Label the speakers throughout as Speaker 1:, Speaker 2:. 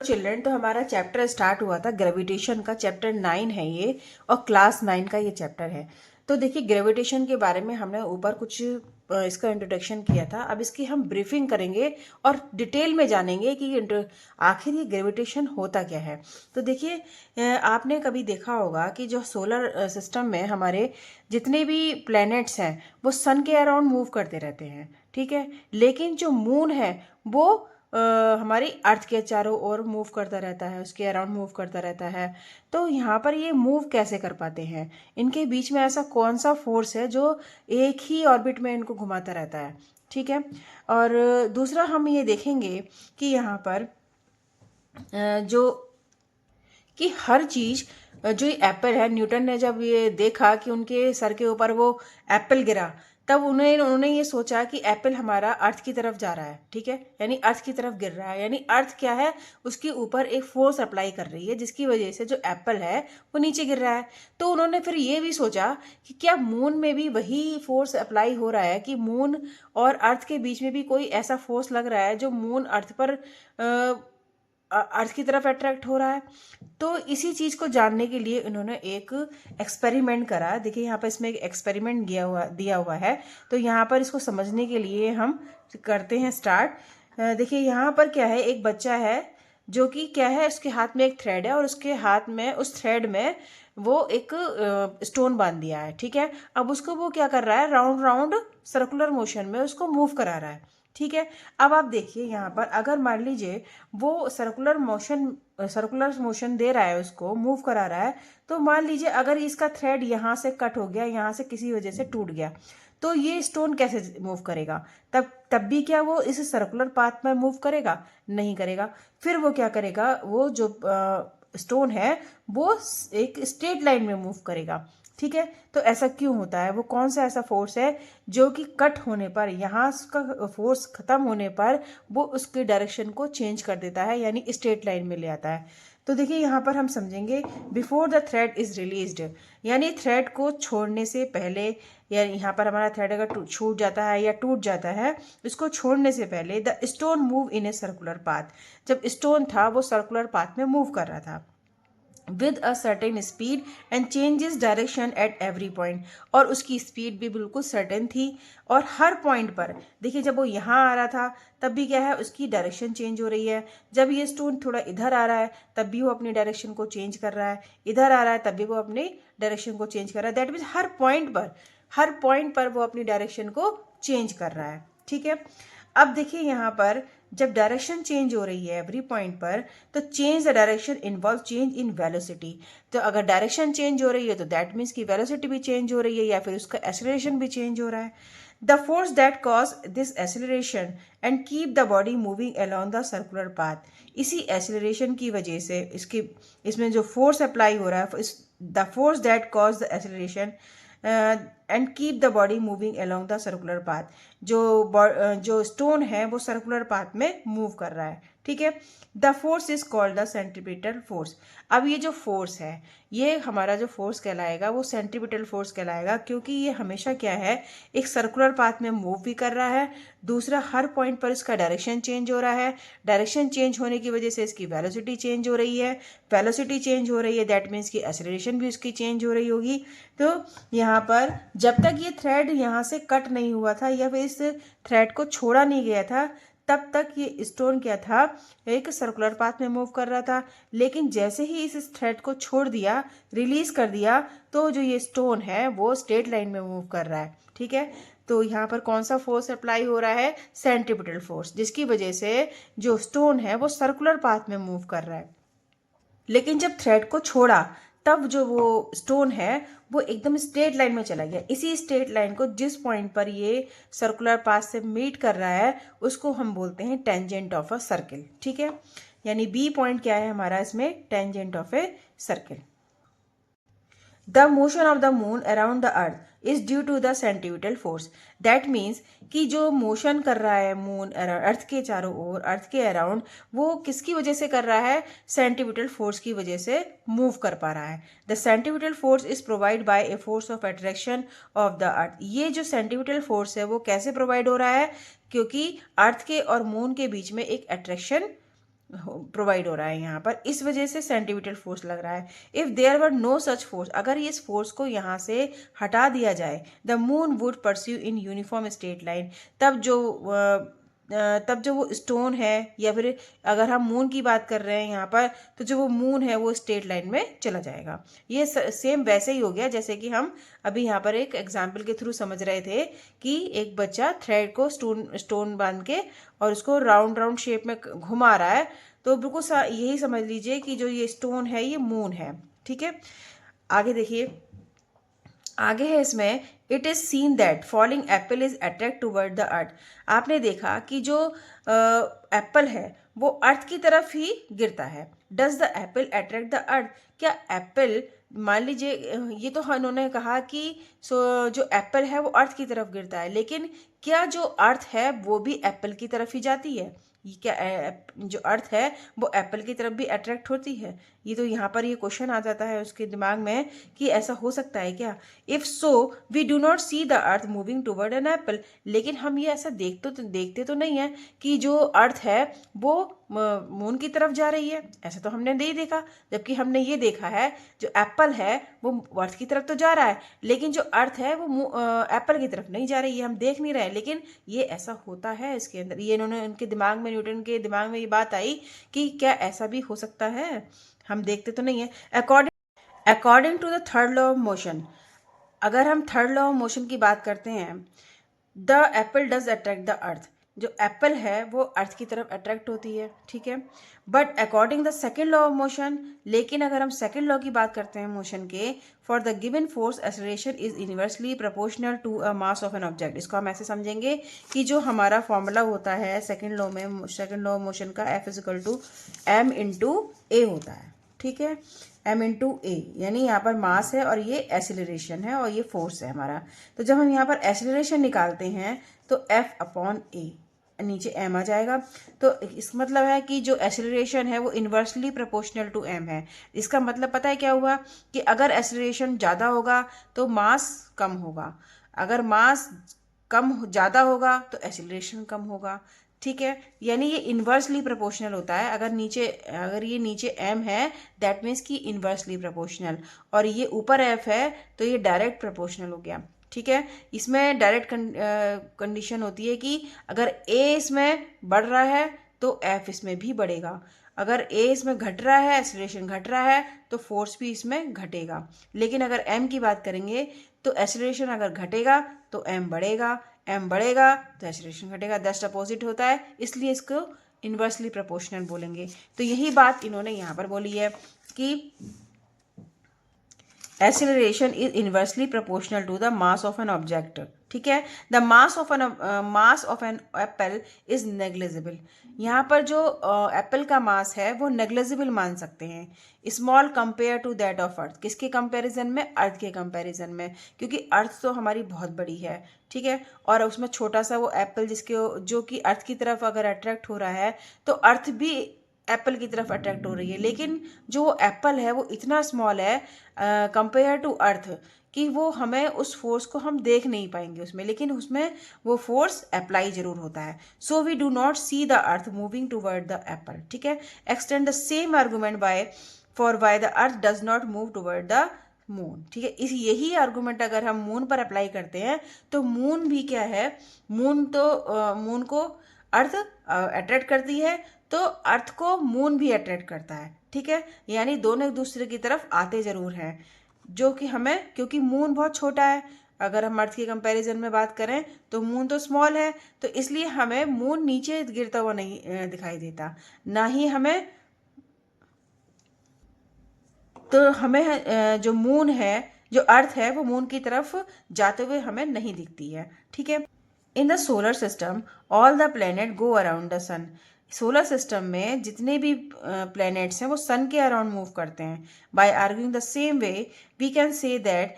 Speaker 1: Children, तो हमारा chapter start हुआ था ग्रेविटेशन का। चैप्टर 9 है ये और क्लास 9 का ये चैप्टर है। तो देखिए, ग्रेविटेशन के बारे में हमने ऊपर कुछ इसका इंट्रोडक्शन किया था। अब इसकी हम ब्रीफिंग करेंगे और डिटेल में जानेंगे कि आखिर ये ग्रेविटेशन होता क्या है। तो देखिए, आपने कभी देखा होगा कि जो सोलर सिस्टम में हमारे जितने भी प्लैनेट्स हैं वो सन के अराउंड मूव करते रहते हैं, ठीक है। लेकिन जो मून है वो हमारी अर्थ के चारों ओर मूव करता रहता है, उसके अराउंड मूव करता रहता है। तो यहाँ पर ये मूव कैसे कर पाते हैं? इनके बीच में ऐसा कौन सा फोर्स है जो एक ही ऑर्बिट में इनको घुमाता रहता है, ठीक है। और दूसरा हम ये देखेंगे कि यहाँ पर जो कि हर चीज़, जो ये एप्पल है, न्यूटन ने जब ये देखा कि उनके सर के ऊपर वो एप्पल गिरा, तब उन्होंने ये सोचा कि एप्पल हमारा अर्थ की तरफ जा रहा है, ठीक है। यानी अर्थ की तरफ गिर रहा है, यानी अर्थ क्या है, उसके ऊपर एक फोर्स अप्लाई कर रही है जिसकी वजह से जो एप्पल है वो नीचे गिर रहा है। तो उन्होंने फिर ये भी सोचा कि क्या मून में भी वही फोर्स अप्लाई हो रहा है, कि मून और अर्थ के बीच में भी कोई ऐसा फोर्स लग रहा है जो मून अर्थ पर अर्थ की तरफ अट्रैक्ट हो रहा है। तो इसी चीज़ को जानने के लिए इन्होंने एक एक्सपेरिमेंट करा। देखिए, यहाँ पर इसमें एक एक्सपेरिमेंट दिया हुआ है। तो यहाँ पर इसको समझने के लिए हम करते हैं स्टार्ट। देखिए, यहाँ पर क्या है, एक बच्चा है जो कि क्या है, उसके हाथ में एक थ्रेड है और उसके हाथ में, उस थ्रेड में वो एक स्टोन बांध दिया है, ठीक है। अब उसको वो क्या कर रहा है, राउंड राउंड सर्कुलर मोशन में उसको मूव करा रहा है, ठीक है। अब आप देखिए यहाँ पर, अगर मान लीजिए वो सर्कुलर मोशन दे रहा है, उसको मूव करा रहा है, तो मान लीजिए अगर इसका थ्रेड यहाँ से कट हो गया, यहाँ से किसी वजह से टूट गया, तो ये स्टोन कैसे मूव करेगा? तब भी क्या वो इस सर्कुलर पाथ में मूव करेगा? नहीं करेगा। फिर वो क्या करेगा, वो जो स्टोन है वो एक स्ट्रेट लाइन में मूव करेगा, ठीक है। तो ऐसा क्यों होता है? वो कौन सा ऐसा फोर्स है जो कि कट होने पर, यहाँ का फोर्स खत्म होने पर वो उसके डायरेक्शन को चेंज कर देता है, यानी स्ट्रेट लाइन में ले आता है। तो देखिए, यहाँ पर हम समझेंगे before the thread is released, यानी थ्रेड को छोड़ने से पहले, या यहाँ पर हमारा थ्रेड अगर छूट जाता है या टूट जाता है, इसको छोड़ने से पहले the stone move in a circular path. जब स्टोन था वो सर्कुलर पाथ में मूव कर रहा था with a certain speed and changes direction at every point, और उसकी स्पीड भी बिल्कुल सर्टेन थी। और हर पॉइंट पर देखिए, जब वो यहाँ आ रहा था तब भी क्या है, उसकी डायरेक्शन चेंज हो रही है। जब ये स्टोन थोड़ा इधर आ रहा है तब भी वो अपनी डायरेक्शन को चेंज कर रहा है, इधर आ रहा है तब भी वो अपनी डायरेक्शन को चेंज कर रहा है। दैट मीन्स हर पॉइंट पर वो अपनी डायरेक्शन को चेंज कर रहा है, ठीक है। अब देखिए, यहाँ पर जब डायरेक्शन चेंज हो रही है एवरी पॉइंट पर, तो change the direction involve change in velocity. तो अगर डायरेक्शन चेंज हो रही है तो दैट मीन्स की वेलोसिटी भी चेंज हो रही है, या फिर उसका एक्सेलरेशन भी चेंज हो रहा है। The force that cause this acceleration and keep the body moving along the circular path, इसी एक्सेलरेशन की वजह से इसमें जो फोर्स अप्लाई हो रहा है, the force that cause the acceleration and keep the body moving along the circular path, जो स्टोन है वो सर्कुलर पाथ में मूव कर रहा है, ठीक है। The force is called the centripetal force. अब ये जो फोर्स है, ये हमारा जो फोर्स कहलाएगा वो सेंट्रीपिटल फोर्स कहलाएगा, क्योंकि ये हमेशा क्या है, एक सर्कुलर पाथ में मूव भी कर रहा है। दूसरा, हर पॉइंट पर इसका डायरेक्शन चेंज हो रहा है। डायरेक्शन चेंज होने की वजह से इसकी वेलोसिटी चेंज हो रही है। वेलोसिटी चेंज हो रही है, दैट मीन्स की एक्सेलरेशन भी उसकी चेंज हो रही होगी। तो यहाँ पर जब तक ये थ्रेड यहाँ से कट नहीं हुआ था, या फिर इस थ्रेड को छोड़ा नहीं गया था, तब तक ये स्टोन क्या था, एक सर्कुलर पाथ में मूव कर रहा था। लेकिन जैसे ही इस थ्रेड को छोड़ दिया, रिलीज कर दिया, तो जो ये स्टोन है वो स्ट्रेट लाइन में मूव कर रहा है, ठीक है। तो यहाँ पर कौन सा फोर्स अप्लाई हो रहा है? सेंट्रीपिटल फोर्स, जिसकी वजह से जो स्टोन है वो सर्कुलर पाथ में मूव कर रहा है। लेकिन जब थ्रेड को छोड़ा, तब जो वो स्टोन है वो एकदम स्ट्रेट लाइन में चला गया। इसी स्ट्रेट लाइन को जिस पॉइंट पर ये सर्कुलर पाथ से मीट कर रहा है, उसको हम बोलते हैं टेंजेंट ऑफ अ सर्किल, ठीक है। यानी बी पॉइंट क्या है हमारा इसमें? Tangent of a circle. The motion of the moon around the earth is due to the centripetal force. That means कि जो मोशन कर रहा है मून अर्थ के चारों ओर, अर्थ के अराउंड, वो किसकी वजह से कर रहा है? सेंट्रीपिटल फोर्स की वजह से मूव कर पा रहा है। The centripetal force is provide by a force of attraction of the earth. ये जो सेंट्रीपिटल फोर्स है वो कैसे प्रोवाइड हो रहा है? क्योंकि अर्थ के और मून के बीच में एक अट्रैक्शन प्रोवाइड हो रहा है यहाँ पर, इस वजह से सेंटीमीटल फोर्स लग रहा है। If there were no such force, अगर ये इस फोर्स को यहाँ से हटा दिया जाए, the moon would pursue in uniform straight line, तब जो वो स्टोन है, या फिर अगर हम मून की बात कर रहे हैं यहाँ पर, तो जो वो मून है वो स्ट्रेट लाइन में चला जाएगा। ये सेम वैसे ही हो गया जैसे कि हम अभी यहाँ पर एक एग्जाम्पल के थ्रू समझ रहे थे कि एक बच्चा थ्रेड को स्टोन बांध के और उसको राउंड राउंड शेप में घुमा रहा है, तो बिल्कुल यही समझ लीजिए कि जो ये स्टोन है ये मून है। ठीक है, आगे देखिए, आगे है इसमें, it is seen that falling Apple is attract toward the earth. आपने देखा कि जो एप्पल है वो अर्थ की तरफ ही गिरता है। Does the Apple attract the earth, क्या एप्पल, मान लीजिए ये तो उन्होंने कहा कि जो एप्पल है वो अर्थ की तरफ गिरता है, लेकिन क्या जो अर्थ है वो भी एप्पल की तरफ ही जाती है? ये क्या जो अर्थ है वो एप्पल की तरफ भी अट्रैक्ट होती है? ये तो यहाँ पर ये क्वेश्चन आ जाता है उसके दिमाग में कि ऐसा हो सकता है क्या? If so we do not see the earth moving toward an apple, लेकिन हम ये ऐसा देखते तो नहीं है कि जो अर्थ है वो मून की तरफ जा रही है, ऐसा तो हमने नहीं देखा। जबकि हमने ये देखा है जो एप्पल है वो अर्थ की तरफ तो जा रहा है, लेकिन जो अर्थ है वो एप्पल की तरफ नहीं जा रही है, हम देख नहीं रहे, लेकिन ये ऐसा होता है इसके अंदर। ये इन्होंने उनके दिमाग में, न्यूटन के दिमाग में ये बात आई कि क्या ऐसा भी हो सकता है, हम देखते तो नहीं है। According to the third law of motion, अगर हम थर्ड लॉ ऑफ मोशन की बात करते हैं, the Apple does attract the earth, जो एप्पल है वो अर्थ की तरफ अट्रैक्ट होती है। ठीक है, but according the second law of motion, लेकिन अगर हम सेकेंड लॉ की बात करते हैं मोशन के, for the given force acceleration is inversely proportional to a mass of an object. इसको हम ऐसे समझेंगे कि जो हमारा फॉर्मूला होता है सेकेंड लॉ में, सेकेंड लॉ ऑफ मोशन का, F is equal to m into a होता है। ठीक है, एम इंटू ए, यानी यहाँ पर मास है और ये एसिलरेशन है और ये फोर्स है हमारा। तो जब हम यहाँ पर एसिलरेशन निकालते हैं तो एफ अपॉन ए, नीचे एम आ जाएगा। तो इस मतलब है कि जो एसिलरेशन है वो इन्वर्सली प्रोपोर्शनल टू एम है। इसका मतलब पता है क्या हुआ कि अगर एसिलरेशन ज़्यादा होगा तो मास कम होगा, अगर मास कम ज़्यादा होगा तो एसिलरेशन कम होगा। ठीक है, यानी ये इन्वर्सली प्रोपोर्शनल होता है। अगर ये नीचे एम है दैट मीन्स कि इन्वर्सली प्रोपोर्शनल, और ये ऊपर एफ है तो ये डायरेक्ट प्रोपोर्शनल हो गया। ठीक है, इसमें डायरेक्ट कंडीशन होती है कि अगर ए इसमें बढ़ रहा है तो एफ इसमें भी बढ़ेगा, अगर ए इसमें घट रहा है, एक्सीलरेशन घट रहा है, तो फोर्स भी इसमें घटेगा। लेकिन अगर एम की बात करेंगे तो एक्सीलरेशन अगर घटेगा तो एम बढ़ेगा, एम बढ़ेगा तो एक्सीलरेशन घटेगा, जस्ट अपोजिट होता है, इसलिए इसको इन्वर्सली प्रोपोर्शनल बोलेंगे। तो यही बात इन्होंने यहाँ पर बोली है कि acceleration is inversely proportional to the mass of an object. ठीक है, the mass of an apple is negligible. यहाँ पर जो एप्पल का मास है वो नेग्लिजिबल मान सकते हैं, small compare to that of earth. किसके कंपैरिजन में? अर्थ के कंपैरिजन में, क्योंकि अर्थ तो हमारी बहुत बड़ी है। ठीक है, और उसमें छोटा सा वो एप्पल जो कि अर्थ की तरफ अगर अट्रैक्ट हो रहा है तो अर्थ भी एप्पल की तरफ अट्रैक्ट हो रही है, लेकिन जो एप्पल है वो इतना स्मॉल है कंपेयर टू अर्थ कि वो हमें उस फोर्स को हम देख नहीं पाएंगे उसमें, लेकिन उसमें वो फोर्स अप्लाई जरूर होता है। So we do not see the earth moving toward the apple. ठीक है, extend the same argument why the earth does not move toward the moon. ठीक है, यही आर्गूमेंट अगर हम मून पर अप्लाई करते हैं तो मून भी क्या है, मून को अर्थ अट्रैक्ट करती है तो अर्थ को मून भी अट्रैक्ट करता है। ठीक है, यानी दोनों एक दूसरे की तरफ आते जरूर हैं, जो कि हमें, क्योंकि मून बहुत छोटा है, अगर हम अर्थ के कंपैरिजन में बात करें तो मून तो स्मॉल है, तो इसलिए हमें मून नीचे गिरता हुआ नहीं दिखाई देता, ना ही हमें जो मून है, जो अर्थ है वो मून की तरफ जाते हुए हमें नहीं दिखती है। ठीक है, in the solar system all the planet go around the sun. Solar system में जितने भी प्लैनेट्स हैं वो सन के अराउंड मूव करते हैं। By arguing the same way we can say that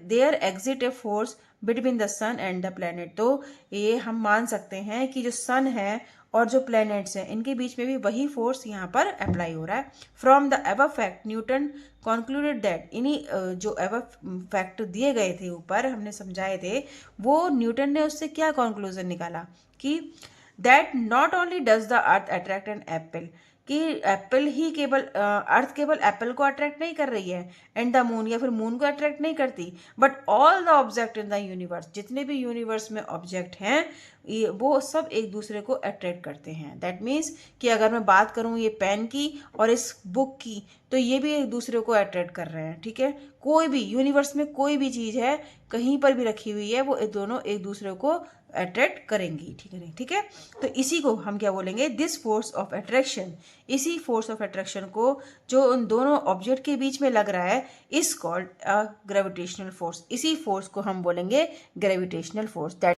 Speaker 1: there exist a force between the sun and the planet. तो ये हम मान सकते हैं कि जो सन है और जो प्लैनेट्स हैं इनके बीच में भी वही फोर्स यहाँ पर अप्लाई हो रहा है। From the above fact Newton concluded that, इन्हीं जो एबव फैक्ट दिए गए थे ऊपर हमने समझाए थे, वो न्यूटन ने उससे क्या कंक्लूजन निकाला कि that not only does the earth attract an apple, कि एप्पल ही केवल अर्थ केवल एप्पल को अट्रैक्ट नहीं कर रही है एंड द मून, या फिर मून को अट्रैक्ट नहीं करती, but all the object in the universe, जितने भी यूनिवर्स में ऑब्जेक्ट हैं वो सब एक दूसरे को अट्रैक्ट करते हैं। दैट मीन्स कि अगर मैं बात करूँ ये पेन की और इस बुक की, तो ये भी एक दूसरे को अट्रैक्ट कर रहे हैं। ठीक है, कोई भी यूनिवर्स में कोई भी चीज़ है कहीं पर भी रखी हुई है, वो दोनों एक दूसरे को अट्रैक्ट करेंगी। ठीक है, ठीक है। तो इसी को हम क्या बोलेंगे, दिस फोर्स ऑफ अट्रैक्शन। इसी फोर्स ऑफ अट्रैक्शन को जो उन दोनों ऑब्जेक्ट के बीच में लग रहा है is called a gravitational force. इसी फोर्स को हम बोलेंगे ग्रेविटेशनल फोर्स। दैट